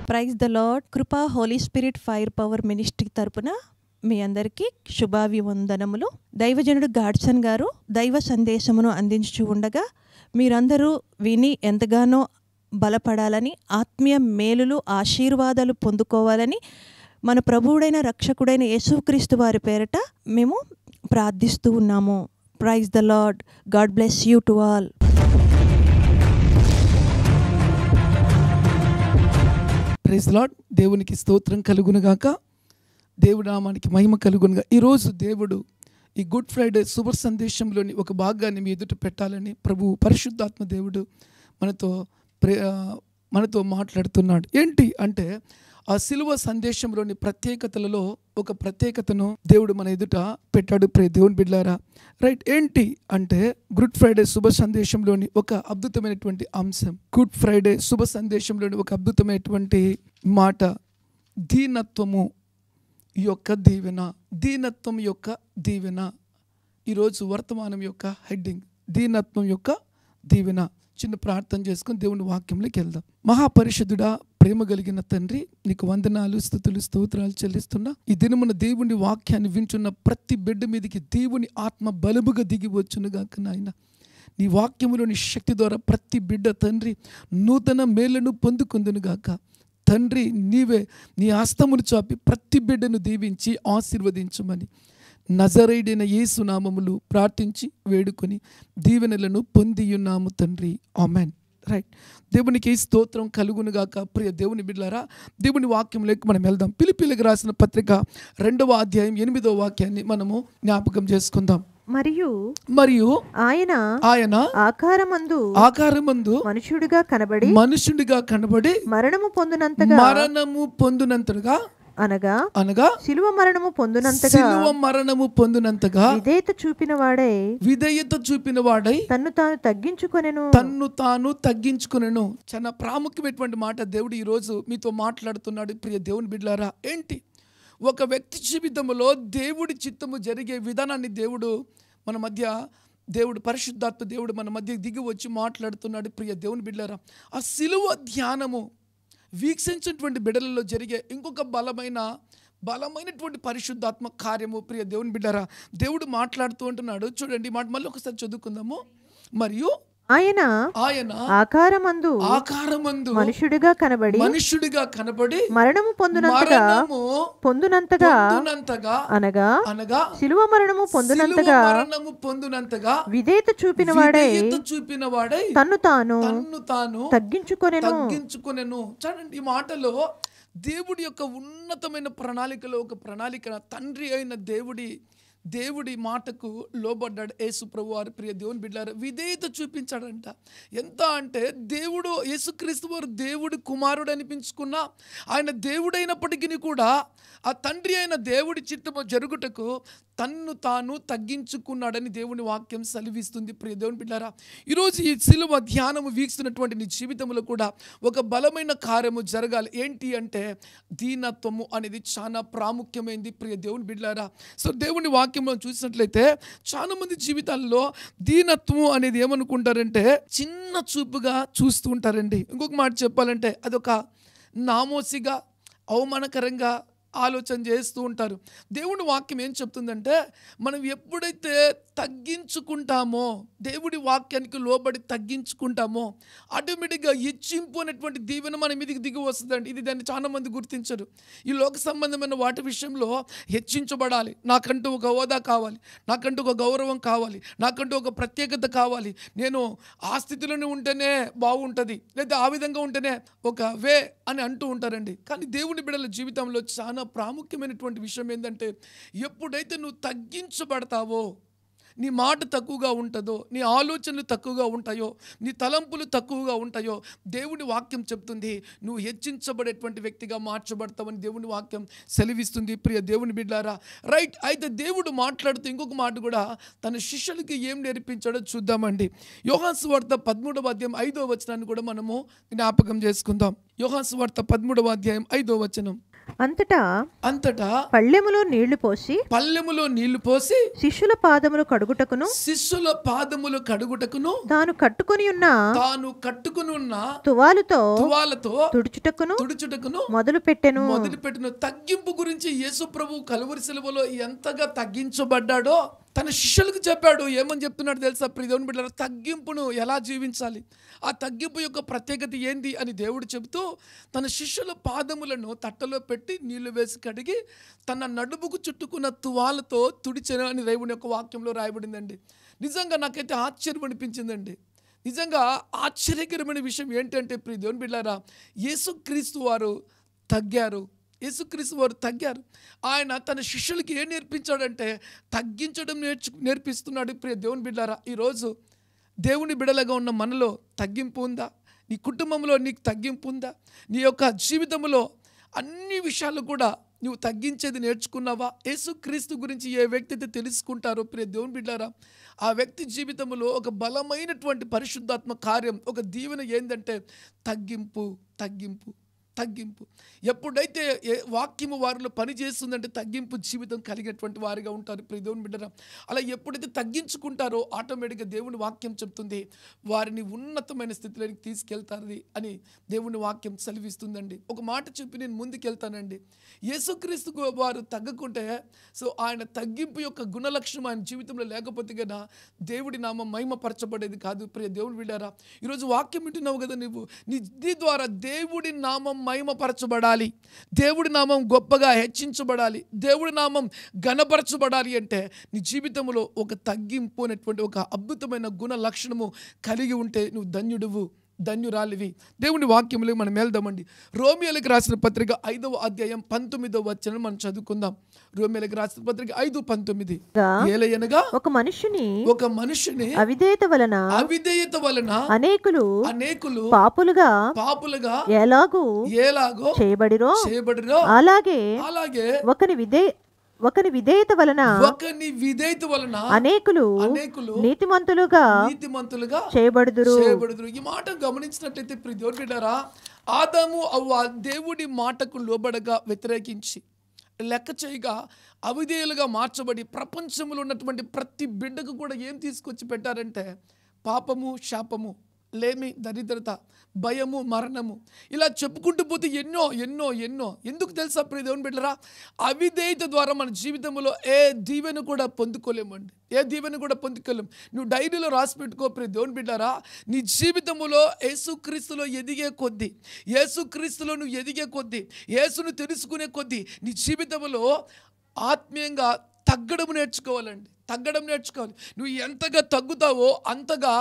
Praise the Lord. Kripa Holy Spirit fire power ministry తరపున మీ అందరికీ శుభాభివందనములు. దైవజనుడు గాడ్సన్ గారు దైవ సందేశమును అందించు ఉండగా మీరందరూ విని ఎంతగానో బలపడాలని, ఆత్మీయ మేలులు ఆశీర్వాదాలు పొందుకోవాలని మన ప్రభువుడైన రక్షకుడైన యేసుక్రీస్తు వారి పేరట మేము ప్రార్థిస్తూ ఉన్నాము. Praise the Lord. God bless you to all. Praise Lord. దేవునికి స్తోత్రం కలుగునుగాక. దేవుడి నామానికి మహిమ కలుగునుగా. ఈరోజు దేవుడు ఈ గుడ్ ఫ్రైడే శుభ సందేశంలోని ఒక భాగాన్ని మీ ఎదుట పెట్టాలని ప్రభు పరిశుద్ధాత్మ దేవుడు మనతో మాట్లాడుతున్నాడు. ఏంటి అంటే ఆ సిలువ సందేశంలోని ప్రత్యేకతలలో ఒక ప్రత్యేకతను దేవుడు మన ఎదుట పెట్టాడు. దేవుని బిడ్డలారా, రైట్. ఏంటి అంటే గుడ్ ఫ్రైడే శుభ సందేశంలోని ఒక అద్భుతమైనటువంటి అంశం. గుడ్ ఫ్రైడే శుభ సందేశంలోని ఒక అద్భుతమైనటువంటి మాట, దీనత్వము యొక్క దీవెన. దీనత్వం యొక్క దీవెన. ఈరోజు వర్తమానం యొక్క హెడ్డింగ్ దీనత్వం యొక్క దీవెన. చిన్న ప్రార్థన చేసుకుని దేవుని వాక్యంలోకి వెళ్దాం. మహాపరిషుద్ధుడా, ప్రేమ కలిగిన తండ్రి, నీకు వందనాలు, స్తుతులు, స్తోత్రాలు చెల్లిస్తున్నా. ఈ దినమున దేవుని వాక్యాన్ని వింటున్న ప్రతి బిడ్డ మీదకి దేవుని ఆత్మ బలముగా దిగి వచ్చునుగాక నాయన. నీ వాక్యములోని శక్తి ద్వారా ప్రతి బిడ్డ తండ్రి నూతన మేళ్లను పొందుకుందునుగాక. తండ్రి, నీవే నీ హస్తమును చాపి ప్రతి బిడ్డను దీవించి ఆశీర్వదించమని నజరేయుడైన యేసు నామములు ప్రార్థించి వేడుకొని దీవెనలను పొందియున్నాము తండ్రి. ఆమెన్. రైట్. దేవునికి స్తోత్రం కలుగునుగాక. ప్రియ దేవుని బిడ్డలారా, దేవుని వాక్యంలోకి మనం వెళ్దాం. ఫిలిప్పీలకు రాసిన పత్రిక 2వ అధ్యాయం 8వ వాక్యాన్ని మనము జ్ఞాపకం చేసుకుందాం. మరియు ఆయన ఆకారమందు మనుషుడిగా కనబడి మరణము పొందునంతగా అనగా శిలువ మరణము పొందునంతగా విధేయత చూపిన వాడై తన్ను తాను తగ్గించుకొనెను. చాలా ప్రాముఖ్యమైనటువంటి మాట దేవుడు ఈరోజు మీతో మాట్లాడుతున్నాడు. ప్రియ దేవుని బిడ్డలారా, ఏంటి ఒక వ్యక్తి జీవితంలో దేవుడి చిత్తము జరిగే విధానాన్ని మన మధ్య దేవుడు పరిశుద్ధాత్మ దేవుడు మన మధ్య దిగి వచ్చి మాట్లాడుతున్నాడు. ప్రియ దేవుని బిడ్డలారా, ఆ సిలువ ధ్యానము వీక్షించినటువంటి బిడ్డలలో జరిగే ఇంకొక బలమైనటువంటి పరిశుద్ధాత్మ కార్యము. ప్రియ దేవుని బిడ్డలారా, దేవుడు మాట్లాడుతూ ఉంటున్నాడు. చూడండి, మాట మళ్ళీ ఒకసారి చదువుకుందాము. మరియు ఆయన ఆకారమందు మనుషుడిగా కనబడి మరణము పొందునంతగా అనగా శిలువ మరణము పొందునంతగా విధేయత చూపిన వాడై తన్ను తాను తగ్గించుకొనెను. చూడండి, ఈ మాటలో దేవుడి యొక్క ఉన్నతమైన ప్రణాళికలో ఒక ప్రణాళిక. తండ్రి అయిన దేవుడి మాటకు లోబడ్డాడు యేసు ప్రభు వారు. ప్రియ దేవుని బిడ్డలారా, విధేయత చూపించాడంట. ఎంత అంటే దేవుడు యేసుక్రీస్తు వారు దేవుడి కుమారుడు అనిపించుకున్నా, ఆయన దేవుడైనప్పటికీ కూడా ఆ తండ్రి అయిన దేవుడి చిత్తము జరుగుటకు తన్ను తాను తగ్గించుకున్నాడని దేవుని వాక్యం సెలవిస్తుంది. ప్రియ దేవుని బిడ్డలారా, ఈరోజు ఈ సిలువ ధ్యానము వీక్షిస్తున్నటువంటి నీ జీవితంలో కూడా ఒక బలమైన కార్యము జరగాలి. ఏంటి అంటే దీనత్వము అనేది చాలా ప్రాముఖ్యమైనది. ప్రియ దేవుని బిడ్డలారా, సో దేవుని వాక్యంలో చూసినట్లయితే చాలా మంది జీవితాల్లో దీనత్వము అనేది ఏమనుకుంటారంటే చిన్న చూపుగా చూస్తూ ఉంటారండి. ఇంకొక మాట చెప్పాలంటే అదొక నామోసిగా, అవమానకరంగా ఆలోచన చేస్తూ ఉంటారు. దేవుని వాక్యం ఏం చెప్తుందంటే మనం ఎప్పుడైతే తగ్గించుకుంటామో, దేవుడి వాక్యానికి లోబడి తగ్గించుకుంటామో, ఆటోమేటిక్గా హెచ్చింపు అనేటువంటి దీవెన మన మీదకి దిగి వస్తుందండి. ఇది దాన్ని చాలా మంది గుర్తించరు. ఈ లోక సంబంధమైన వాటి విషయంలో హెచ్చించబడాలి, నాకంటూ ఒక హోదా కావాలి, నాకంటూ ఒక గౌరవం కావాలి, నాకంటూ ఒక ప్రత్యేకత కావాలి, నేను ఆ స్థితిలోనే ఉంటేనే బాగుంటుంది, లేదా ఆ విధంగా ఉంటేనే ఒక వే అని అంటూ ఉంటారండి. కానీ దేవుని బిడ్డల జీవితంలో చాలా ప్రాముఖ్యమైనటువంటి విషయం ఏంటంటే ఎప్పుడైతే నువ్వు తగ్గించబడతావో, నీ మాట తక్కువగా ఉంటుందో, నీ ఆలోచనలు తక్కువగా ఉంటాయో, నీ తలంపులు తక్కువగా ఉంటాయో, దేవుని వాక్యం చెప్తుంది నువ్వు హెచ్చించబడేటువంటి వ్యక్తిగా మార్చబడతావని దేవుని వాక్యం సెలవిస్తుంది. ప్రియ దేవుని బిడ్డలారా, రైట్. అయితే దేవుడు మాట్లాడుతూ ఇంకొక మాట కూడా తన శిష్యులకి ఏం నేర్పించాడో చూద్దామండి. యోహాను సువార్త 13వ అధ్యాయం 5వ వచనాన్ని కూడా మనము జ్ఞాపకం చేసుకుందాం. యోహాను సువార్త 13వ అధ్యాయం 5వ వచనం. అంతటా పళ్ళెములో నీళ్లు పోసి శిష్యుల పాదములు కడుగుటకును తాను కట్టుకొని ఉన్న తువాలుతో తుడుచుటకును మొదలు పెట్టెను. తగ్గింపు గురించి యేసు ప్రభు కలువరి శిలువలో ఎంతగా తగ్గించబడ్డాడో తన శిష్యులకు చెప్పాడు. ఏమని చెప్తున్నాడు తెలుసా ప్రియ దేవుని బిడ్డలారా? తగ్గింపును ఎలా జీవించాలి, ఆ తగ్గింపు యొక్క ప్రత్యేకత ఏంది అని దేవుడు చెబుతూ తన శిష్యుల పాదములను తట్టలో పెట్టి నీళ్లు వేసి కడిగి తన నడుముకు చుట్టుకున్న తువాలతో తుడిచెను అని దేవుని యొక్క వాక్యంలో రాయబడిందండి. నిజంగా నాకైతే ఆశ్చర్యం అనిపించిందండి. నిజంగా ఆశ్చర్యకరమైన విషయం ఏంటంటే ప్రియ దేవుని బిడ్డలారా, యేసుక్రీస్తు వారు తగ్గారు. ఆయన తన శిష్యులకి ఏం నేర్పించాడంటే తగ్గించడం నేర్పిస్తున్నాడు. ప్రియ దేవుని బిడ్డలారా, ఈరోజు దేవుని బిడలగా ఉన్న మనలో తగ్గింపు ఉందా? నీ కుటుంబంలో నీకు తగ్గింపు ఉందా? నీ యొక్క జీవితంలో అన్ని విషయాలు కూడా నువ్వు తగ్గించేది నేర్చుకున్నావా? యేసుక్రీస్తు గురించి ఏ వ్యక్తి అయితే తెలుసుకుంటారో ప్రియ దేవుని బిడ్డలారా, ఆ వ్యక్తి జీవితంలో ఒక బలమైనటువంటి పరిశుద్ధాత్మ కార్యం, ఒక దీవెన ఏంటంటే తగ్గింపు. ఎప్పుడైతే వాక్యము వారిలో పనిచేస్తుందంటే తగ్గింపు జీవితం కలిగినటువంటి వారిగా ఉంటారు ప్రియ దేవుని బిడ్డలారా. అలా ఎప్పుడైతే తగ్గించుకుంటారో ఆటోమేటిక్గా దేవుని వాక్యం చెప్తుంది వారిని ఉన్నతమైన స్థితిలోకి తీసుకెళ్తారు అని దేవుని వాక్యం సెలవిస్తుందండి. ఒక మాట చెప్పి నేను ముందుకెళ్తానండి. యేసుక్రీస్తు వారు తగ్గకుంటే ఆయన తగ్గింపు యొక్క గుణలక్షణం ఆయన జీవితంలో లేకపోతే కదా దేవుడి నామం మహిమపరచబడేది కాదు. ప్రియ దేవుని బిడ్డలారా, ఈరోజు వాక్యం వింటున్నావు కదా, నీ ద్వారా దేవుడి నామం మహిమపరచబడాలి, దేవుడి నామం గొప్పగా హెచ్చించబడాలి, దేవుడి నామం ఘనపరచబడాలి అంటే నీ జీవితంలో ఒక తగ్గింపు అనేటువంటి ఒక అద్భుతమైన గుణ లక్షణము కలిగి ఉంటే నువ్వు ధన్యురాలివి. దేవుని వాక్యములు మనం వెళ్దామండి. రోమియోలకు రాసిన పత్రిక 5వ అధ్యాయం 19వ వచనం మనం చదువుకుందాం. రోమియోలకు రాసిన పత్రిక 5:19. ఏలయనగా ఒక మనుషుని అవిధేయత వలన అనేకులు పాపులుగా ఎలాగో చేయబడిరో అలాగే ఒకని విధేయత వలన అనేకులు నీతిమంతులుగా చేయబడుదురు. ఈ మాట గమనించినట్లయితే ప్రియ దేవుని బిడ్డలారా, ఆదాము అవ్వ దేవుడి మాటకు లోబడగా వ్యతిరేకించి లెక్క చేయగా అవిధేయులుగా మార్చబడి ప్రపంచంలో ఉన్నటువంటి ప్రతి బిడ్డకు కూడా ఏం తీసుకొచ్చి పెట్టారంటే పాపము, శాపము, లేమి, దరిద్రత, భయము, మరణము, ఇలా చెప్పుకుంటూ పోతే ఎన్నో. ఎందుకు తెలుసా ప్రియ దేవుని బిడ్డలారా? అవిధేయత ద్వారా మన జీవితంలో ఏ దీవెన కూడా పొందుకోలేమండి. నువ్వు డైరీలో రాసి పెట్టుకో ప్రియ దేవుని బిడ్డలారా. నీ జీవితంలో యేసుక్రీస్తులో ఎదిగే కొద్దీ, యేసును తెలుసుకునే కొద్దీ నీ జీవితంలో ఆత్మీయంగా తగ్గడం నేర్చుకోవాలి. నువ్వు ఎంతగా తగ్గుతావో అంతగా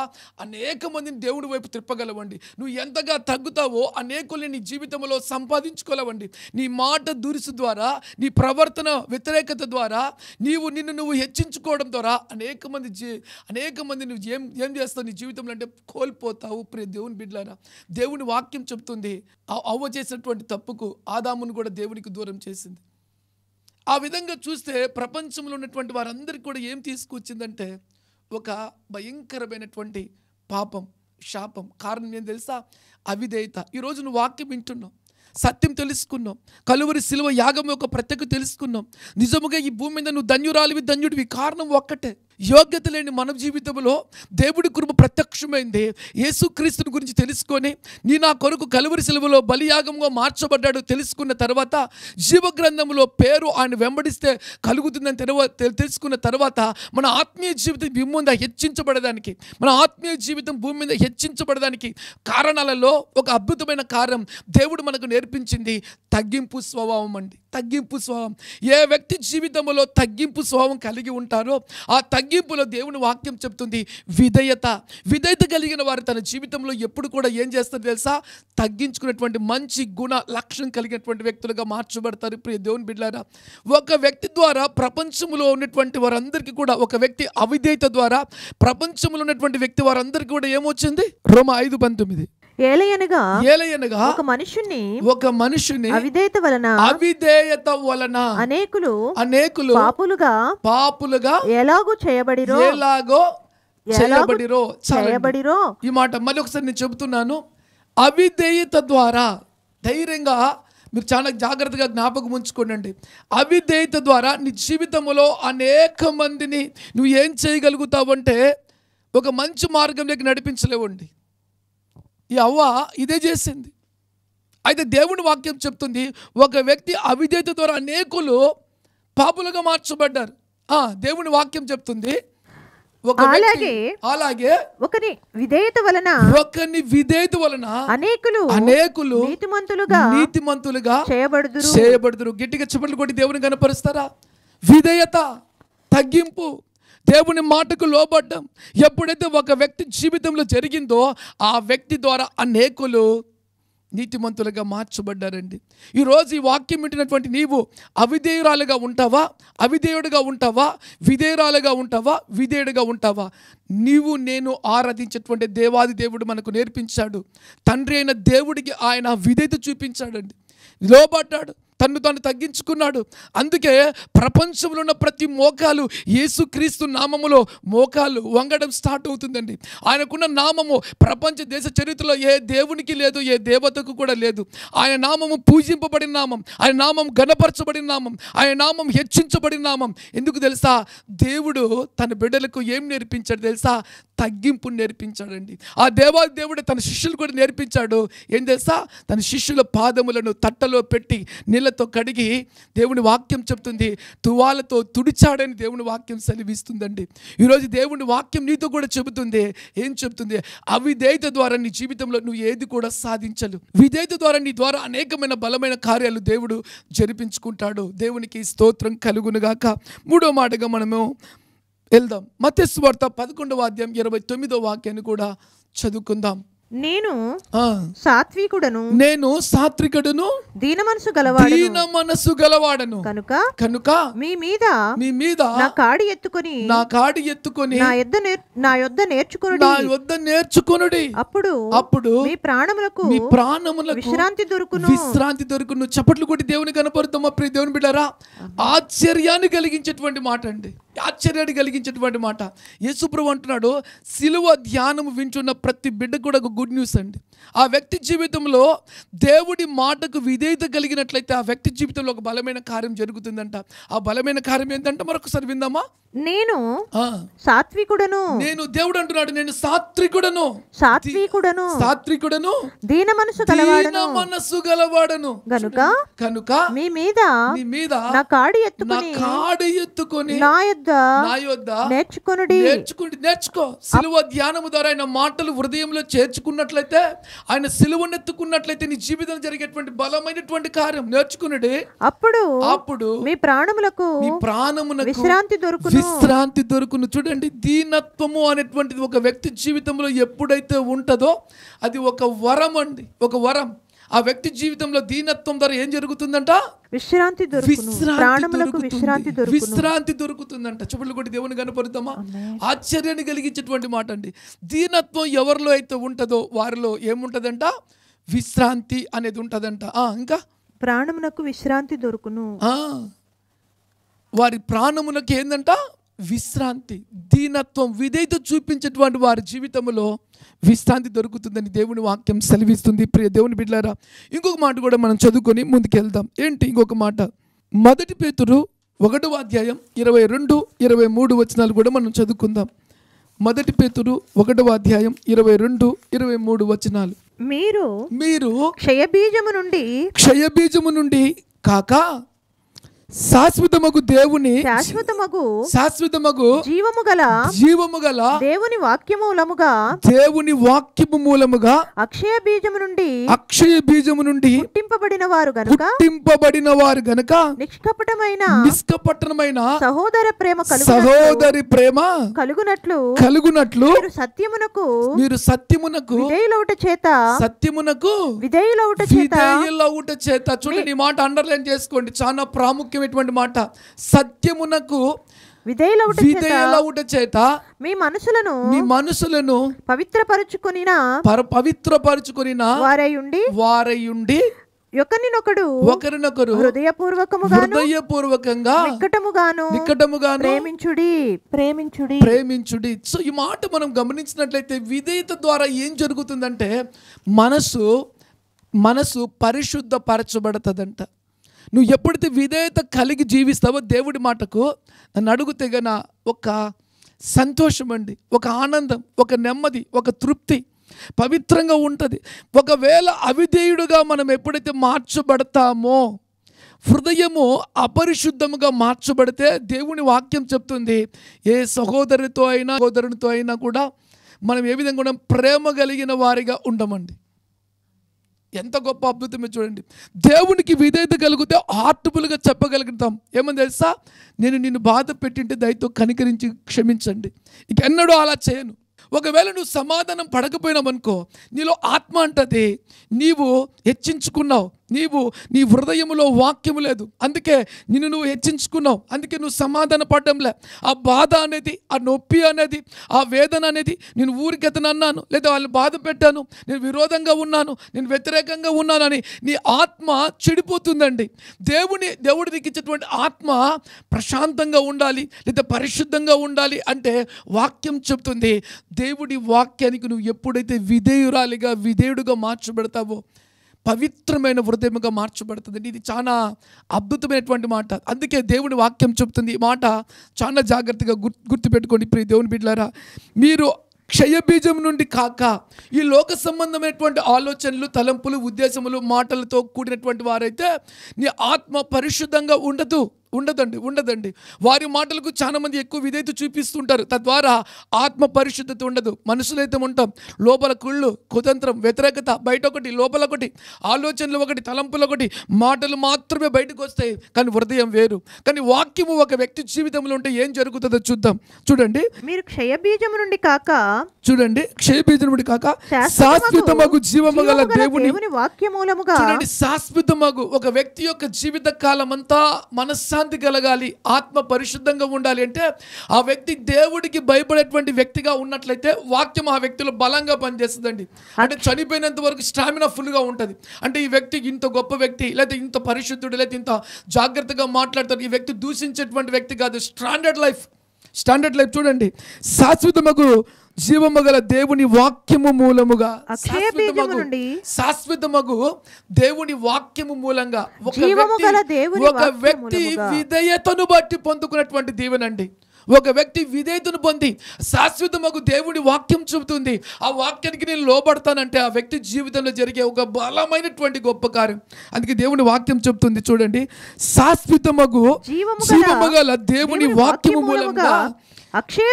అనేక మందిని దేవుడి వైపు తిప్పగలవండి. నువ్వు ఎంతగా తగ్గుతావో అనేకుల్ని నీ జీవితంలో సంపాదించుకోలేవండి. నీ మాట దురుసు ద్వారా, నీ ప్రవర్తన వ్యతిరేకత ద్వారా, నిన్ను హెచ్చించుకోవడం ద్వారా అనేక మంది నువ్వు ఏం చేస్తావు నీ జీవితంలో అంటే కోల్పోతావు. ప్రియ దేవుని బిడ్డలారా, దేవుని వాక్యం చెప్తుంది అవ్వ చేసినటువంటి తప్పుకు ఆదామును కూడా దేవునికి దూరం చేసింది. ఆ విధంగా చూస్తే ప్రపంచంలో ఉన్నటువంటి వారందరికీ కూడా ఏం తీసుకొచ్చిందంటే ఒక భయంకరమైనటువంటి పాపం, శాపం. కారణం ఏం తెలుసా? అవిధేయత. ఈరోజు నువ్వు వాక్యం వింటున్నావు, సత్యం తెలుసుకున్నావు, కలువరి శిలువ యాగం యొక్క ప్రత్యేకత తెలుసుకున్నావు. నిజముగా ఈ భూమి మీద నువ్వు ధన్యుడివి. కారణం ఒక్కటే, యోగ్యత లేని మన జీవితంలో దేవుడి కృప ప్రత్యక్షమైంది. యేసుక్రీస్తుని గురించి తెలుసుకొని నా కొరకు కలువరి శిలువలో బలియాగంగా మార్చబడ్డాడు తెలుసుకున్న తర్వాత, జీవగ్రంథంలో పేరు ఆయన వెంబడిస్తే కలుగుతుందని తెలుసుకున్న తర్వాత మన ఆత్మీయ జీవితం భూమి మీద హెచ్చించబడడానికి కారణాలలో ఒక అద్భుతమైన కారణం దేవుడు మనకు నేర్పించింది తగ్గింపు స్వభావం అండి. ఏ వ్యక్తి జీవితంలో తగ్గింపు స్వభావం కలిగి ఉంటారో ఆ తగ్గింపులో దేవుని వాక్యం చెప్తుంది విధేయత కలిగిన వారు తన జీవితంలో ఎప్పుడు కూడా ఏం చేస్తారు తెలుసా? తగ్గించుకున్నటువంటి మంచి గుణ లక్షణం కలిగినటువంటి వ్యక్తులుగా మార్చబడతారు. ప్రియ దేవుని బిడ్డలారా, ఒక వ్యక్తి ద్వారా ప్రపంచంలో ఉన్నటువంటి వారందరికీ కూడా, ఒక వ్యక్తి అవిధేయత ద్వారా ప్రపంచంలో ఉన్నటువంటి వ్యక్తి వారందరికీ కూడా ఏమొచ్చింది? రోమా 5:19. ఏలయనగా ఒక మనుషుని అవిధేయత వలన అనేకులు పాపులుగా ఎలాగో చేయబడిరో. ఈ మాట మళ్ళీ ఒకసారి నేను చెబుతున్నాను. అవిధేయత ద్వారా ధైర్యంగా మీరు చాలా జాగ్రత్తగా జ్ఞాపకం ఉంచుకోండి. అవిధేయత ద్వారా నీ జీవితంలో అనేక మందిని నువ్వు ఏం చేయగలుగుతావంటే ఒక మంచి మార్గంలోకి నడిపించలేవండి. ఈ అవ్వ ఇదే చేసింది. అయితే దేవుని వాక్యం చెప్తుంది, ఒక వ్యక్తి అవిధేయత ద్వారా అనేకులు పాపులుగా మార్చబడ్డారు. దేవుని వాక్యం చెప్తుంది, అలాగే ఒకని విధేయత వలన అనేకులు నీతిమంతులుగా చేయబడుదురు. గట్టిగా చప్పట్లు కొట్టి దేవుని కనపరుస్తారా? విధేయత, తగ్గింపు, దేవుని మాటకు లోబడ్డం ఎప్పుడైతే ఒక వ్యక్తి జీవితంలో జరిగిందో ఆ వ్యక్తి ద్వారా అనేకులు నీతిమంతులుగా మార్చబడ్డారండి. ఈరోజు ఈ వాక్యం వింటున్నటువంటి నీవు అవిధేయురాలుగా ఉంటావా, అవిధేయుడిగా ఉంటావా, విధేయురాలుగా ఉంటావా, విధేయుడిగా ఉంటావా? నీవు నేను ఆరాధించేటువంటి దేవాది దేవుడు మనకు నేర్పించాడు. తండ్రి అయిన దేవుడికి ఆయన విధేయత చూపించాడండి, లోబడ్డాడు, తన్ను తాను తగ్గించుకున్నాడు. అందుకే ప్రపంచంలో ఉన్న ప్రతి మోకాలు యేసుక్రీస్తు నామములో మోకాలు వంగడం స్టార్ట్ అవుతుందండి. ఆయనకున్న నామము ప్రపంచ దేశ చరిత్రలో ఏ దేవునికి లేదు, ఏ దేవతకు కూడా లేదు. ఆయన నామము పూజింపబడిన నామం, ఆయన నామం గణపరచబడిన నామం, ఆయన నామం హెచ్చించబడిన నామం. ఎందుకు తెలుసా? దేవుడు తన బిడ్డలకు ఏం నేర్పించాడు తెలుసా? తగ్గింపు నేర్పించాడండి. ఆ దేవాది దేవుడే తన శిష్యులు కూడా నేర్పించాడు. ఏం తెలుసా? తన శిష్యుల పాదములను తట్టలో పెట్టి నీళ్ళతో కడిగి, దేవుని వాక్యం చెప్తుంది, తువాలతో తుడిచాడని దేవుని వాక్యం సెలవిస్తుందండి. ఈరోజు దేవుని వాక్యం నీతో కూడా చెబుతుంది. ఏం చెప్తుంది? అవిధేయత ద్వారా నీ జీవితంలో నువ్వు ఏది కూడా సాధించలు. విధేయత ద్వారా నీ ద్వారా అనేకమైన బలమైన కార్యాలు దేవుడు జరిపించుకుంటాడు. దేవునికి స్తోత్రం కలుగునుగాక. మూడో మాటగా మనము వెళ్దాం. మత్తయి సువార్త 11వ అధ్యాయం 29వ వాక్యాన్ని కూడా చదువుకుందాం. నేను సాత్వికుడను దీన మనసు గలవాడను కనుక మీ మీద నా కాడి ఎత్తుకొని నా యొద్ద నేర్చుకొనుడి. అప్పుడు మీ ప్రాణములకు విశ్రాంతి దొరుకును. చప్పట్లు కొట్టి దేవుని కనపరుతామా ప్రియ దేవుని బిడ్డారా? ఆశ్చర్యాన్ని కలిగించేటువంటి మాట అండి, ఆశ్చర్యాన్ని కలిగించేటువంటి మాట. యేసుప్రభు అంటున్నాడు, సిలువ ధ్యానం వింటున్న ప్రతి బిడ్డ కూడా ఒక గుడ్ న్యూస్ అండి. ఆ వ్యక్తి జీవితంలో దేవుడి మాటకు విధేయత కలిగినట్లయితే ఆ వ్యక్తి జీవితంలో ఒక బలమైన కార్యం జరుగుతుందంట. ఆ బలమైన కార్యం ఏంటంటే మరొకసారి విందామా? నేను సాత్వికుడను. దేవుడు అంటున్నాడు, నేను సాత్వికుడను దీన మనసు గలవాడను కనుక మీ మీద నా కాడి ఎత్తుకొని నా యొద్ద నేర్చుకో. సిలువ ధ్యానము ద్వారా ఆయన మాటలు హృదయంలో చేర్చుకున్నట్లయితే, ఆయన సిలువనెత్తుకున్నట్లయితే నీ జీవితంలో జరిగేటువంటి బలమైనటువంటి కార్యం నేర్చుకున్నాడు. అప్పుడు మీ ప్రాణములకు విశ్రాంతి దొరుకును. చూడండి, దీనత్వము అనేటువంటిది ఒక వ్యక్తి జీవితంలో ఎప్పుడైతే ఉంటుందో అది ఒక వరం అండి, ఒక వరం. ఆ వ్యక్తి జీవితంలో దీనత్వం ద్వారా ఏం జరుగుతుందంట? విశ్రాంతి దొరుకుతుందంట. చెప్పులు కొట్టి దేవుని కనపరుద్దామా? ఆశ్చర్యాన్ని కలిగించేటువంటి మాట అండి. దీనత్వం ఎవరిలో అయితే ఉంటుందో వారిలో ఏముంటదంట? విశ్రాంతి అనేది ఉంటదంట. ఇంకా ప్రాణమునకు విశ్రాంతి దొరుకును. వారి ప్రాణమునకు ఏందంట? విశ్రాంతి. దీనత్వం, విధేయత చూపించేటువంటి వారి జీవితంలో విశ్రాంతి దొరుకుతుందని దేవుని వాక్యం సెలవిస్తుంది. ప్రియ దేవుని బిడ్డలారా, ఇంకొక మాట కూడా మనం చదువుకొని ముందుకెళ్దాం. ఏంటి ఇంకొక మాట? 1 పేతురు 1వ అధ్యాయం 22, 23 వచనాలు కూడా మనం చదువుకుందాం. 1 పేతురు 1వ అధ్యాయం 22, 23 వచనాలు. మీరు క్షయబీజము నుండి కాక శాశ్వతమగు దేవుని జీవము గల దేవుని వాక్యము మూలముగా అక్షయ బీజము నుండి పుట్టింపబడిన వారు గనుక నిష్కపటమైన సహోదరి ప్రేమ కలుగునట్లు మీరు సత్యమునకు విధేయులౌట చేత. చూడండి, ఈ మాట అండర్లైన్ చేసుకోండి, చాలా ప్రాముఖ్యం మాట. సత్యమునకు విధేయులౌట చేత మీ మనసులను పవిత్రపరచుకొనిన వారయుండి ఒకరినొకరు హృదయపూర్వకంగా నికటముగాను ప్రేమించుడి. సో ఈ మాట మనం గమనించినట్లయితే విధేయత ద్వారా ఏం జరుగుతుందంటే మనసు మనసు పరిశుద్ధపరచబడుతుందంట. నువ్వు ఎప్పుడైతే విధేయత కలిగి జీవిస్తావో దేవుడి మాటకు, నన్ను అడుగుతే గన ఒక సంతోషం అండి, ఒక ఆనందం, ఒక నెమ్మది, ఒక తృప్తి పవిత్రంగా ఉంటుంది. ఒకవేళ అవిధేయుడుగా మనం ఎప్పుడైతే మార్చబడతామో, హృదయము అపరిశుద్ధముగా మార్చబడితే దేవుని వాక్యం చెప్తుంది, ఏ సహోదరునితో అయినా కూడా మనం ఏ విధంగా కూడా ప్రేమ కలిగిన వారిగా ఉండమండి. ఎంత గొప్ప అద్భుతమే చూడండి. దేవునికి విధేయత కలిగితే హార్ట్ఫుల్గా చెప్పగలుగుతాం. ఏమని తెలుసా, నేను నిన్ను బాధ పెట్టింటే దయతో కనికరించి క్షమించండి, ఇక ఎన్నడూ అలా చేయను. ఒకవేళ నువ్వు సమాధానం పడకపోయినావు అనుకో, నీలో ఆత్మ అంటది నీవు హెచ్చించుకున్నావు, నీ హృదయంలో వాక్యము లేదు, అందుకే నిన్ను నువ్వు హెచ్చించుకున్నావు, అందుకే నువ్వు సమాధాన పడడంలే. ఆ బాధ అనేది, ఆ నొప్పి అనేది, ఆ వేదన అనేది, నేను ఊరికెతను అన్నాను, లేదా వాళ్ళని బాధ పెట్టాను, నేను విరోధంగా ఉన్నాను, నేను వ్యతిరేకంగా ఉన్నాను అని నీ ఆత్మ చెడిపోతుందండి. దేవుడు నీకు ఇచ్చేటువంటి ఆత్మ ప్రశాంతంగా ఉండాలి, లేదా పరిశుద్ధంగా ఉండాలి అంటే వాక్యం చెప్తుంది. దేవుడి వాక్యానికి నువ్వు ఎప్పుడైతే విధేయుడుగా మార్చబడతావో పవిత్రమైన హృదయముగా మార్చబడుతుంది. ఇది చాలా అద్భుతమైనటువంటి మాట. అందుకే దేవుని వాక్యం చెప్తుంది. ఈ మాట చాలా జాగ్రత్తగా గుర్తుపెట్టుకోండి ప్రియ దేవుని బిడ్డలారా. మీరు క్షయబీజం నుండి కాక ఈ లోక సంబంధమైనటువంటి ఆలోచనలు, తలంపులు, ఉద్దేశములు, మాటలతో కూడినటువంటి వారైతే నీ ఆత్మ పరిశుద్ధంగా ఉండదండి. వారి మాటలకు చాలా మంది ఎక్కువ విధేయత చూపిస్తుంటారు, తద్వారా ఆత్మ పరిశుద్ధత ఉండదు. మనుషులైతే ఉంటాం, లోపల కుళ్ళు, కుతంత్రం, వ్యతిరేకత, బయట ఒకటి లోపల ఒకటి, ఆలోచనలు ఒకటి, తలంపులు ఒకటి, మాటలు మాత్రమే బయటకు వస్తాయి, కానీ హృదయం వేరు. కానీ వాక్యము ఒక వ్యక్తి జీవితంలో ఉంటే ఏం జరుగుతుందో చూద్దాం. చూడండి, మీరు క్షయబీజం నుండి కాక శాశ్వతమగు జీవము గల దేవుని వాక్యమూలముగా. చూడండి, శాశ్వతమగు ఒక వ్యక్తి యొక్క జీవిత కాలం అంతా మనశ్శాంతి కలగాలి, ఆత్మ పరిశుద్ధంగా ఉండాలి అంటే ఆ వ్యక్తి దేవుడికి భయపడేటువంటి వ్యక్తిగా ఉన్నట్లయితే వాక్యం ఆ వ్యక్తిలో బలంగా పనిచేస్తుందండి. అంటే చనిపోయినంత వరకు స్టామినా ఫుల్గా ఉంటుంది. అంటే ఈ వ్యక్తి ఇంత గొప్ప వ్యక్తి, లేదా ఇంత పరిశుద్ధుడు, లేదా ఇంత జాగ్రత్తగా మాట్లాడతారు, ఈ వ్యక్తి దూషించేటువంటి వ్యక్తి కాదు. స్టాండర్డ్ లైఫ్ చూడండి, శాశ్వతమగు జీవము గల దేవుని వాక్యము మూలముగా, శాశ్వతమగు దేవుని వాక్యము మూలంగా ఒక వ్యక్తి విధేయతను బట్టి పొందుకున్నటువంటి దీవెనండి. ఒక వ్యక్తి విధేయతను పొంది శాశ్వతమగు దేవుడి వాక్యం చెబుతుంది, ఆ వాక్యానికి నేను లోబడతానంటే ఆ వ్యక్తి జీవితంలో జరిగే ఒక బలమైనటువంటి గొప్ప కార్యం. అందుకే దేవుని వాక్యం చెబుతుంది చూడండి, శాశ్వతమగు జీవము గల దేవుని వాక్యము మూలంగా అక్షయ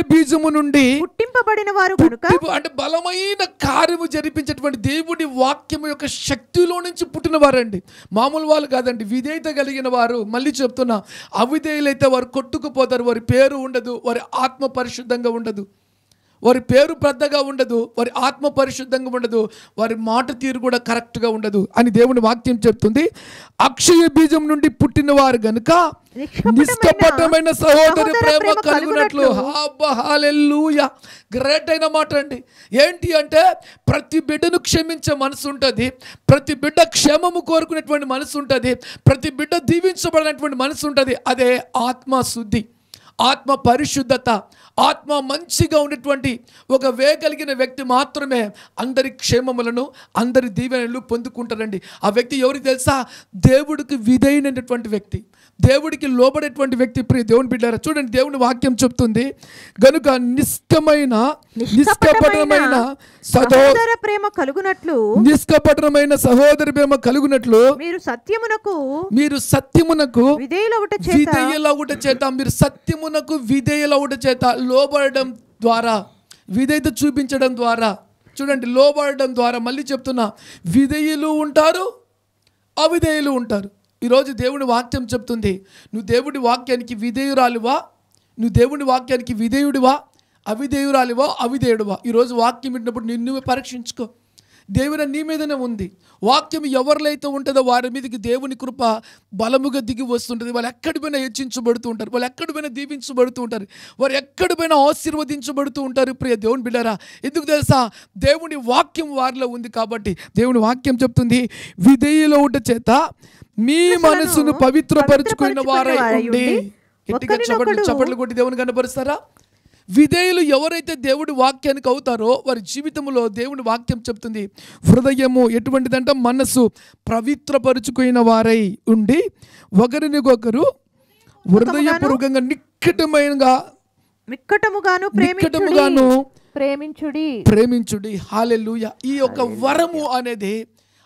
బీజము నుండి పుట్టింపబడిన వారు కనుక, అంటే బలమైన కార్యము జరిపించేటువంటి దేవుడి వాక్యము యొక్క శక్తిలో నుంచి పుట్టిన వారండి, మామూలు వాళ్ళు కాదండి. విధేయత కలిగిన వారు, మళ్ళీ చెప్తున్నా, అవిధేయులైతే వారు కొట్టుకుపోతారు, వారి పేరు ఉండదు, వారి ఆత్మ పరిశుద్ధంగా ఉండదు, వారి పేరు పెద్దగా ఉండదు, వారి ఆత్మ పరిశుద్ధంగా ఉండదు, వారి మాట తీరు కూడా కరెక్ట్గా ఉండదు అని దేవుని వాక్యం చెప్తుంది. అక్షయ బీజం నుండి పుట్టిన వారు గనుక నిష్కపటమైన సహోదరి ప్రేమ కలుగునట్లు. హల్లెలూయా, గ్రేట్ అయిన మాట అండి. ఏంటి అంటే ప్రతి బిడ్డను క్షమించే మనసు ఉంటుంది, ప్రతి బిడ్డ క్షేమము కోరుకునేటువంటి మనసు ఉంటుంది, ప్రతి బిడ్డ దీవించబడినటువంటి మనసు ఉంటుంది. అదే ఆత్మ శుద్ధి, ఆత్మ పరిశుద్ధత, ఆత్మ మంచిగా ఉన్నటువంటి ఒక కలిగిన వ్యక్తి మాత్రమే అందరి క్షేమములను, అందరి దీవెనలు పొందుకుంటారండి. ఆ వ్యక్తి ఎవరికి తెలుసా? దేవుడికి విధేయునటువంటి వ్యక్తి, దేవుడికి లోబడేటువంటి వ్యక్తి. ప్రియ దేవుని బిడ్డారా, చూడండి, దేవుని వాక్యం చెప్తుంది, గనుక నిష్కపటమైన సహోదర ప్రేమ కలుగునట్లు, నిష్కపటమైన సహోదర ప్రేమ కలుగునట్లు మీరు సత్యమునకు విధేయులవుట చేత, మీరు సత్యమునకు విధేయులవుట చేత, లోబడడం ద్వారా, విధేయత చూపించడం ద్వారా, చూడండి, లోబడడం ద్వారా, మళ్ళీ చెప్తున్నా, విధేయులు ఉంటారు, అవిధేయులు ఉంటారు. ఈరోజు దేవుని వాక్యం చెప్తుంది, నువ్వు దేవుడి వాక్యానికి విధేయురాలివా, నువ్వు దేవుని వాక్యానికి విధేయుడివా, అవిధేయురాలివా, అవిధేయుడివా? ఈరోజు వాక్యం వింటున్నప్పుడు నిన్ను పరీక్షించుకో. దేవుని నీ మీదనే ఉంది. వాక్యం ఎవరిలో అయితే ఉంటుందో వారి మీదకి దేవుని కృప బలముగా దిగి వస్తుంటుంది. వాళ్ళు ఎక్కడి పైన హెచ్చించబడుతూ ఉంటారు, వాళ్ళు ఎక్కడి పైన దీవించబడుతూ ఉంటారు, వారు ఎక్కడి పైన ఆశీర్వదించబడుతూ ఉంటారు. ప్రియ దేవుని బిడ్డరా, ఎందుకు తెలుసా? దేవుని వాక్యం వారిలో ఉంది కాబట్టి. దేవుని వాక్యం చెప్తుంది, విధేయులవుట చేత మీ మనసును పవిత్రపరచుకున్న వారై ఉండి. గట్టిగా చప్పట్లు కొట్టి దేవుని కనపరుస్తారా? విధేయులు ఎవరైతే దేవుడి వాక్యానికి అవుతారో వారి జీవితంలో దేవుడి వాక్యం చెప్తుంది, హృదయము ఎటువంటిదంటే మనసు పవిత్రపరుచుకున్న వారై ఉండి ఒకరినికొకరు హృదయపూర్వకంగా నిక్కటముగాను ప్రేమించుడి. హల్లెలూయా. ఈ యొక్క వరము అనేది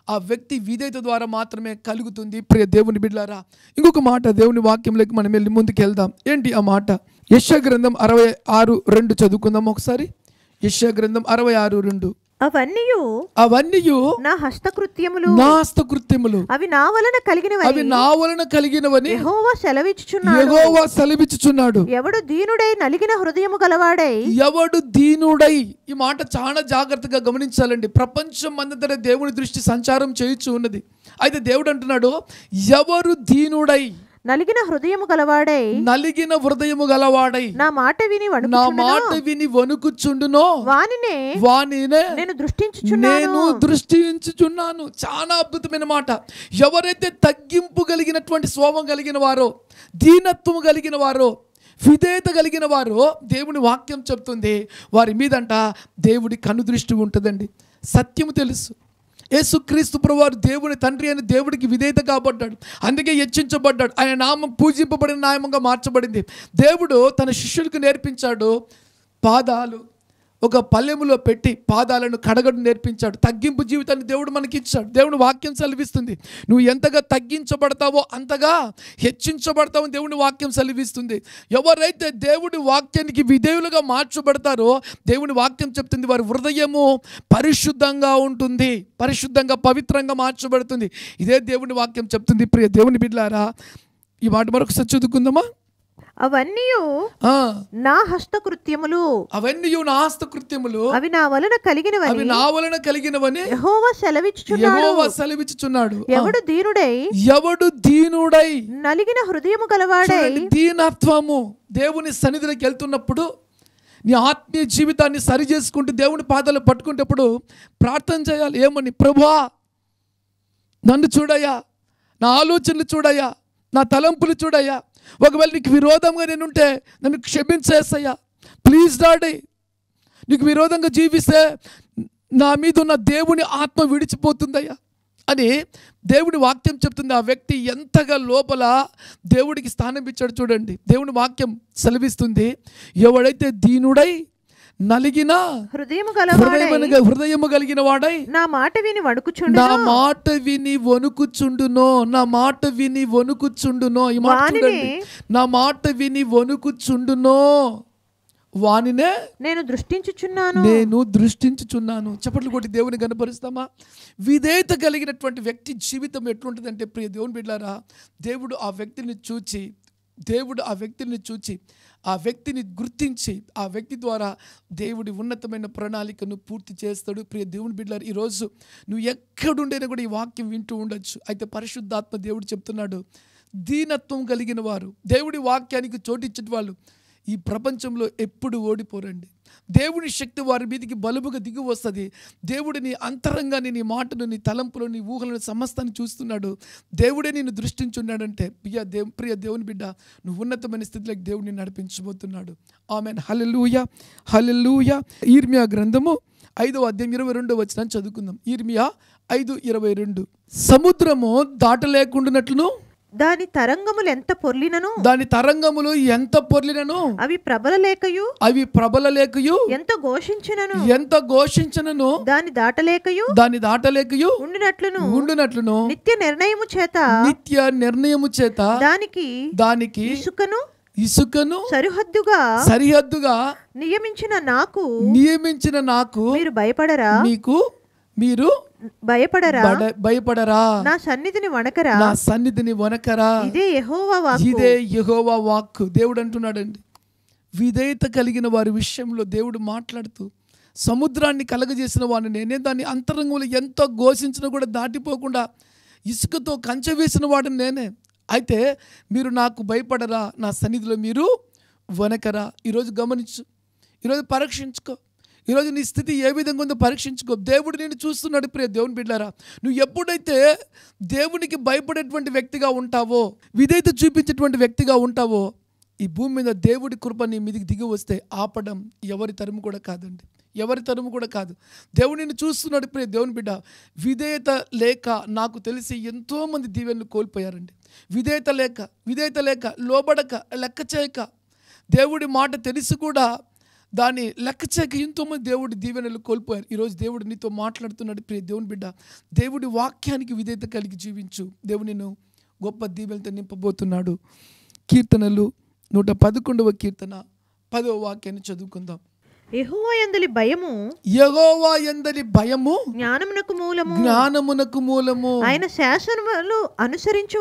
ఆ వ్యక్తి విధేయత ద్వారా మాత్రమే కలుగుతుంది. ప్రియ దేవుని బిడ్డలారా, ఇంకొక మాట దేవుని వాక్యంలోకి మనం వెళ్ళి ముందుకు వెళ్దాం. ఏంటి ఆ మాట? యెషయా గ్రంథం 66:2 చదువుకుందాం ఒకసారి. యెషయా గ్రంథం 66:2. అవన్నీయు నా హస్తకృత్యములు అవి నా వలన కలిగినవని యెహోవా సెలవిచ్చుచున్నాడు. ఎవడు దీనుడై నలిగిన హృదయము గలవాడై. ఈ మాట చాలా జాగ్రత్తగా గమనించాలండి. ప్రపంచం అంతటా దేవుని దృష్టి సంచారం చేయుచు ఉన్నది. అయితే దేవుడు అంటున్నాడు, ఎవరు దీనుడై నలిగిన హృదయము గలవాడై నా మాట విని వణుకుచుండునో వానినే నేను దృష్టించుచున్నాను. చాలా అద్భుతమైన మాట. ఎవరైతే తగ్గింపు కలిగినటువంటి స్వభావం కలిగిన వారో, దీనత్వం కలిగిన వారో, విధేయత కలిగిన వారో, దేవుని వాక్యం చెప్తుంది వారి మీదంట దేవుడి కనుదృష్టి ఉంటుందండి. సత్యము తెలుసు. యేసుక్రీస్తు ప్రభువారు దేవుని తండ్రి అని దేవుడికి విధేయత కాబడ్డాడు, అందుకే హెచ్చించబడ్డాడు. ఆయన నామం పూజింపబడిన నామంగా మార్చబడింది. దేవుడు తన శిష్యులకు నేర్పించాడు, పాదాలు ఒక పల్లెములో పెట్టి పాదాలను కడగడం నేర్పించాడు. తగ్గింపు జీవితాన్ని దేవుడు మనకి ఇచ్చాడు. దేవుని వాక్యం సెలవిస్తుంది, నువ్వు ఎంతగా తగ్గించబడతావో అంతగా హెచ్చించబడతావని దేవుని వాక్యం సెలవిస్తుంది. ఎవరైతే దేవుడి వాక్యానికి విధేయులుగా మార్చబడతారో దేవుని వాక్యం చెప్తుంది వారి హృదయము పరిశుద్ధంగా ఉంటుంది, పరిశుద్ధంగా పవిత్రంగా మార్చబడుతుంది. ఇదే దేవుని వాక్యం చెప్తుంది. ప్రియ దేవుని బిడ్డలారా, ఈ మాట మరొకసారి చదువుకుందామా? అవన్నీయు నా హస్తకృత్యములు అవి నా వలన కలిగినవని యెహోవా సెలవిచ్చుచున్నాడు. ఎవడు దీనుడై నలిగిన హృదయము గలవాడై. దీనత్వము. దేవుని సన్నిధిలోకి వెళ్తున్నప్పుడు నీ ఆత్మీయ జీవితాన్ని సరి చేసుకుంటూ దేవుని పాదాలు పట్టుకునేటప్పుడు ప్రార్థన చేయాలి. ఏమని? ప్రభువా, నన్ను చూడయ్యా, నా ఆలోచనలు చూడయ్యా, నా తలంపులు చూడయ్యా. ఒకవేళ నీకు విరోధంగా నేనుంటే నన్ను క్షమించేసయ్యా, ప్లీజ్ డాడీ. నీకు విరోధంగా జీవిస్తే నా మీద ఉన్న దేవుని ఆత్మ విడిచిపోతుందయ్యా అని దేవుడి వాక్యం చెప్తుంది. ఆ వ్యక్తి ఎంతగా లోపల దేవుడికి స్థానం ఇచ్చాడు చూడండి. దేవుని వాక్యం సెలవిస్తుంది, ఎవడైతే దీనుడై నలిగిన హృదయము కలిగిన వాడై నా మాట విని వణుకుచుండునో. ఈ మాట చూడండి, నా మాట విని వణుకుచుండునో వానినే నేను దృష్టించుచున్నాను. చప్పట్లు కొట్టి దేవుని కనపరుస్తామా? విధేయత కలిగినటువంటి వ్యక్తి జీవితం ఎట్లుంటుందంటే, ప్రియ దేవుని బిడ్డలారా, దేవుడు ఆ వ్యక్తిని చూచి ఆ వ్యక్తిని గుర్తించి ఆ వ్యక్తి ద్వారా దేవుడి ఉన్నతమైన ప్రణాళికను పూర్తి చేస్తాడు. ప్రియ దేవుని బిడ్డలారా, ఈరోజు నువ్వు ఎక్కడుండైనా కూడా ఈ వాక్యం వింటూ ఉండొచ్చు. అయితే పరిశుద్ధాత్మ దేవుడు చెప్తున్నాడు, దీనత్వం కలిగిన వారు, దేవుడి వాక్యానికి చోటిచ్చే వాళ్ళు ఈ ప్రపంచంలో ఎప్పుడు ఓడిపోరండి. దేవుని శక్తి వారి మీదకి బలుబుగా దిగి వస్తుంది. దేవుడిని అంతరంగాన్ని, నీ మాటను, నీ తలంపులు, నీ ఊహలను సమస్తాన్ని చూస్తున్నాడు. దేవుడే నిన్ను దృష్టించున్నాడంటే ప్రియ దేవుని బిడ్డ, నువ్వు ఉన్నతమైన స్థితిలోకి దేవుడిని నడిపించబోతున్నాడు. ఆమెన్. హల్లెలూయా, హల్లెలూయా. ఇర్మియా గ్రంథము 5వ అధ్యాయం 22వ వచనాన్ని చదువుకుందాం. ఇర్మియా 5:22. సముద్రము దాటలేకుండానట్లును దాని తరంగములు ఎంత పొర్లినను అవి ప్రబలలేకయు ఎంత ఘోషించినను దాని దాటలేకయు ఉండునట్లును నిత్య నిర్ణయము చేత దానికి ఇసుకను సరిహద్దుగా నియమించిన నాకు మీరు భయపడరా? నా సన్నిధిని వణకరా? ఇదే యెహోవా వాక్కు. దేవుడు అంటున్నాడండి, విధేయత కలిగిన వారి విషయంలో దేవుడు మాట్లాడుతూ, సముద్రాన్ని కలగజేసిన వాడిని నేనే, దాన్ని అంతరంగంలో ఎంత ఘోషించినా కూడా దాటిపోకుండా ఇసుకతో కంచె వేసిన వాడిని నేనే. అయితే మీరు నాకు భయపడరా? నా సన్నిధిలో మీరు వణకరా? ఈరోజు గమనించు, ఈరోజు పరీక్షించుకో, ఈరోజు నీ స్థితి ఏ విధంగా ఉందో పరీక్షించుకో. దేవుడు నేను చూస్తున్నాడు. ప్రియ దేవుని బిడ్డలారా, నువ్వు ఎప్పుడైతే దేవునికి భయపడేటువంటి వ్యక్తిగా ఉంటావో, విధేయత చూపించేటువంటి వ్యక్తిగా ఉంటావో, ఈ భూమి మీద దేవుడి కృప నీ మీదకి దిగి వస్తే ఆపడం ఎవరి తరము కూడా కాదండి, ఎవరి తరము కూడా కాదు. దేవుడిని చూస్తున్నాడు ప్రియ దేవుని బిడ్డ. విధేయత లేక నాకు తెలిసి ఎంతోమంది దీవెనలు కోల్పోయారండి. విధేయత లేక లోబడక, లెక్క చేయక, దేవుడి మాట తెలిసి కూడా దాన్ని లెక్క చేయక ఎంతోమంది దేవుడి దీవెనలు కోల్పోయారు. ఈరోజు దేవుడు నీతో మాట్లాడుతున్నాడు ప్రియ దేవుని బిడ్డ. దేవుడి వాక్యానికి విధేయత కలిగి జీవించు. దేవుడు నిన్ను గొప్ప దీవెనలతో నింపబోతున్నాడు. కీర్తనలు 111వ కీర్తన 10వ వాక్యాన్ని చదువుకుందాం. యెహోవా యందలి భయము జ్ఞానమునకు మూలము. ఆయన శాసనములను అనుసరించు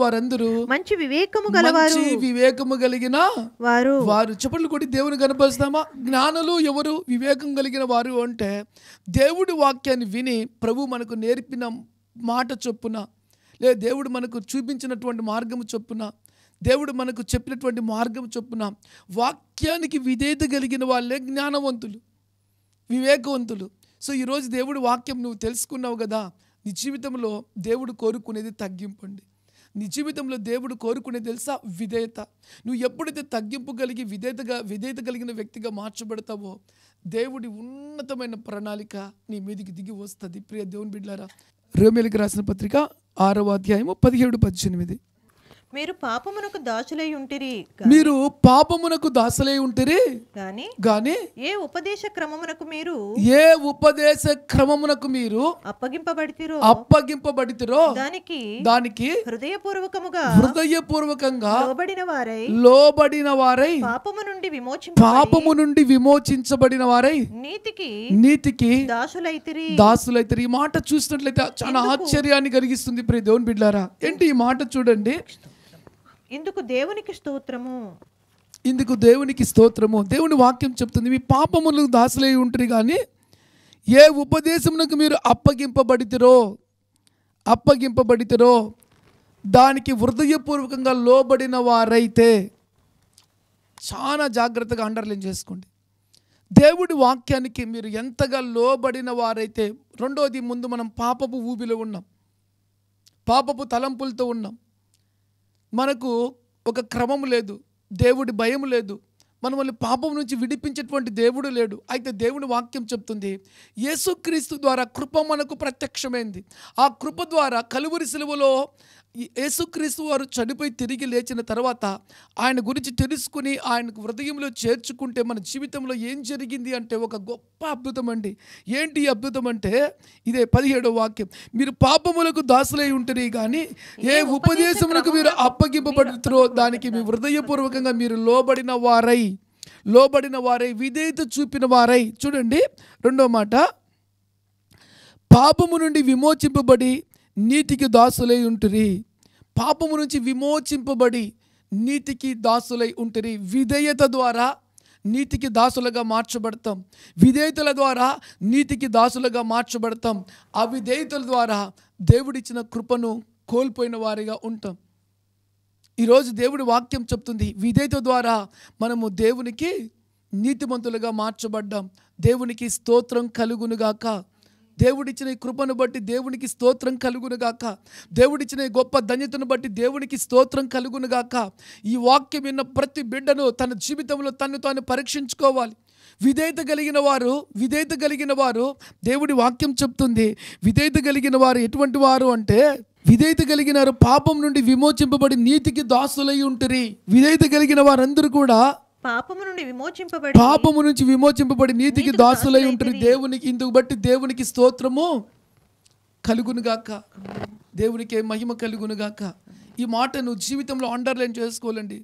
వారందరూ మంచి వివేకము కలిగిన వారు. చప్పట్లు కొట్టి దేవుని కనపరుస్తామా? జ్ఞానులు ఎవరు? వివేకం కలిగిన వారు అంటే దేవుడి వాక్యాన్ని విని ప్రభు మనకు నేర్పిన మాట చొప్పున, లేదా దేవుడు మనకు చూపించినటువంటి మార్గము చొప్పున, దేవుడు మనకు చెప్పినటువంటి మార్గం చొప్పున వాక్యానికి విధేయత కలిగిన వాళ్ళే జ్ఞానవంతులు, వివేకవంతులు. సో ఈరోజు దేవుడి వాక్యం నువ్వు తెలుసుకున్నావు కదా. నీ జీవితంలో దేవుడు కోరుకునేది తగ్గింపండి. నీ జీవితంలో దేవుడు కోరుకునేది తెలుసా? విధేయత. నువ్వు ఎప్పుడైతే తగ్గింపు కలిగి విధేయత కలిగిన వ్యక్తిగా మార్చబడతావో దేవుడి ఉన్నతమైన ప్రణాళిక నీ మీదికి దిగి వస్తుంది. ప్రియ దేవుని బిడ్డలారా, రోమీయులకు రాసిన పత్రిక 6వ అధ్యాయము 17-18. మీరు పాపమునకు దాసులై ఉంటిరి గాని ఏ ఉపదేశ క్రమమునకు మీరు అప్పగింపబడితిరో దానికి హృదయపూర్వకంగా లోబడిన వారై పాపము నుండి విమోచించబడిన వారై నీతికి దాసులైతిరి. ఈ మాట చూసినట్లయితే చాలా ఆశ్చర్యాన్ని కలిగిస్తుంది ప్రియ దేవుని బిడ్డలారా. ఏంటి ఈ మాట చూడండి. ఇందుకు దేవునికి స్తోత్రము. దేవుని వాక్యం చెప్తుంది, మీ పాపములకు దాసులై ఉంటారు కానీ ఏ ఉపదేశమునకు మీరు అప్పగింపబడితిరో దానికి హృదయపూర్వకంగా లోబడిన వారైతే. చాలా జాగ్రత్తగా అండర్లైన్ చేసుకోండి. దేవుడి వాక్యానికి మీరు ఎంతగా లోబడిన వారైతే. రెండోది, ముందు మనం పాపపు ఊబిలో ఉన్నాం, పాపపు తలంపులతో ఉన్నాం. మనకు ఒక క్రమం లేదు, దేవుడి భయం లేదు, మనల్ని పాపం నుంచి విడిపించేటువంటి దేవుడు లేడు. అయితే దేవుని వాక్యం చెప్తుంది, యేసుక్రీస్తు ద్వారా కృప మనకు ప్రత్యక్షమైంది. ఆ కృప ద్వారా కలువరి సిలువలో యేసుక్రీస్తు వారు చనిపోయి తిరిగి లేచిన తర్వాత ఆయన గురించి తెలుసుకుని ఆయనకు హృదయంలో చేర్చుకుంటే మన జీవితంలో ఏం జరిగింది అంటే ఒక గొప్ప అద్భుతం అండి. ఏంటి అద్భుతం అంటే ఇదే 17వ వాక్యం. మీరు పాపములకు దాసులై ఉంటారు కానీ ఏ ఉపదేశములకు మీరు అప్పగింపబడుతారో దానికి మీ హృదయపూర్వకంగా మీరు లోబడిన వారై విధేయత చూపిన వారై. చూడండి రెండో మాట, పాపము నుండి విమోచింపబడి నీతికి దాసులై ఉంటురి. పాపము నుంచి విమోచింపబడి నీతికి దాసులై ఉంటురి. విధేయత ద్వారా నీతికి దాసులుగా మార్చబడతాం. విధేయతల ద్వారా నీతికి దాసులుగా మార్చబడతాం. అవిధేయతల ద్వారా దేవుడిచ్చిన కృపను కోల్పోయిన వారిగా ఉంటాం. ఈరోజు దేవుడి వాక్యం చెప్తుంది, విధేయత ద్వారా మనము దేవునికి నీతిమంతులుగా మార్చబడ్డాం. దేవునికి స్తోత్రం కలుగునుగాక. దేవుడిచ్చిన ఈ కృపను బట్టి దేవునికి స్తోత్రం కలుగునుగాక. దేవుడిచ్చిన ఈ గొప్ప ధన్యతను బట్టి దేవునికి స్తోత్రం కలుగునుగాక. ఈ వాక్యం విన్న ప్రతి బిడ్డను తన జీవితంలో తను తాను పరీక్షించుకోవాలి. విధేయత కలిగిన వారు దేవుడి వాక్యం చెప్తుంది, విధేయత కలిగిన వారు ఎటువంటి వారు అంటే, విధేయత కలిగిన వారు పాపం నుండి విమోచింపబడి నీతికి దాసులై ఉంటురి. విధేయత కలిగిన వారందరూ కూడా పాపము నుంచి విమోచింపబడి నీతికి దాసులై ఉంటారు. దేవునికి ఇందుకు బట్టి దేవునికి స్తోత్రము కలుగునుగాక, దేవునికి మహిమ కలుగునుగాక. ఈ మాట నువ్వు జీవితంలో అండర్లైన్ చేసుకోవాలండి.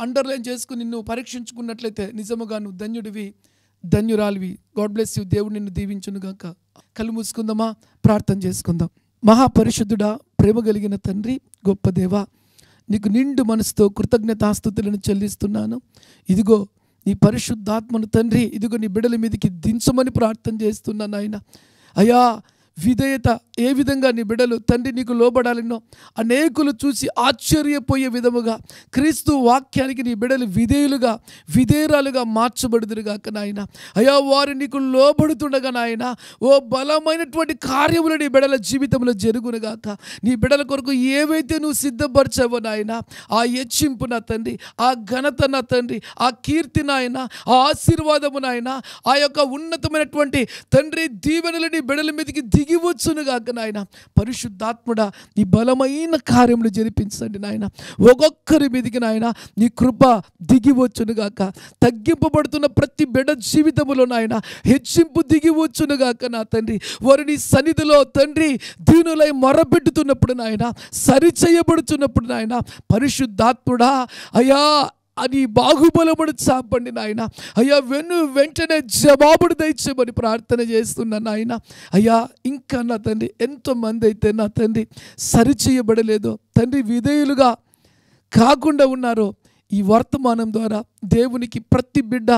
అండర్లైన్ చేసుకుని నువ్వు పరీక్షించుకున్నట్లయితే నిజముగా నువ్వు ధన్యుడివి, ధన్యురాలివి. God bless you. దేవుడు నిన్ను దీవించునుగాక. కళ్ళు మూసుకుందామా, ప్రార్థన చేసుకుందాం. మహాపరిశుద్ధుడా, ప్రేమ కలిగిన తండ్రి, గొప్ప దేవా, నీకు నిండు మనసుతో కృతజ్ఞతాస్తుతులను చెల్లిస్తున్నాను. ఇదిగో నీ పరిశుద్ధాత్మను తండ్రి, ఇదిగో నీ బిడ్డల మీదకి దించమని ప్రార్థన చేస్తున్నాను ఆయన. అయ్యా, విధేయత ఏ విధంగా నీ బిడ్డలు తండ్రి నీకు లోబడాలనో అనేకులు చూసి ఆశ్చర్యపోయే విధముగా క్రీస్తు వాక్యానికి నీ బిడ్డలు విధేయురాలుగా మార్చబడుదురుగాక నాయన. అయ్యా వారు నీకు లోబడుతుండగా నాయన ఓ బలమైనటువంటి కార్యములు నీ బిడ్డల జీవితంలో జరుగునుగాక. నీ బిడ్డల కొరకు ఏవైతే నువ్వు సిద్ధపరచావో నాయన ఆ హెచ్చింపు నా తండ్రి, ఆ ఘనత నా తండ్రి, ఆ కీర్తి నాయన, ఆ ఆశీర్వాదము నాయన, ఆ యొక్క ఉన్నతమైనటువంటి తండ్రి దీవెనలు నీ బిడ్డల మీదకి దిగివచ్చునుగాక నాయన. పరిశుద్ధాత్ముడా నీ బలమైన కార్యములు జరిపించండి నాయన. ఒక్కొక్కరి మీదకి నాయన నీ కృప దిగివచ్చునుగాక. తగ్గింపబడుతున్న ప్రతి బిడ్డ జీవితంలో నాయన హెచ్చింపు దిగివచ్చునుగాక నా తండ్రి. వారు నీ సన్నిధిలో తండ్రి దీనులై మొరపెట్టుతున్నప్పుడు నాయన, సరిచేయబడుతున్నప్పుడు నాయన పరిశుద్ధాత్ముడా అయ్యా అని బాహుబలముడు చాపండి నాయన. అయ్యా వెంటనే జవాబుడు దయచేయమని ప్రార్థన చేస్తున్నా నాయన. అయ్యా ఇంకా నా తండ్రి ఎంతోమంది అయితే నా తండ్రి సరిచేయబడలేదో తండ్రి విధేయులుగా కాకుండా ఉన్నారో ఈ వర్తమానం ద్వారా దేవునికి ప్రతి బిడ్డ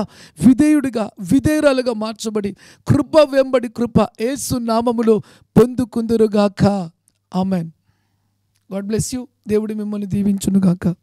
విధేయురాలుగా మార్చబడి కృప వెంబడి కృప యేసు నామములో పొందుకుందురుగాక. ఆమెన్. God bless you. దేవుడు మిమ్మల్ని దీవించునుగాక.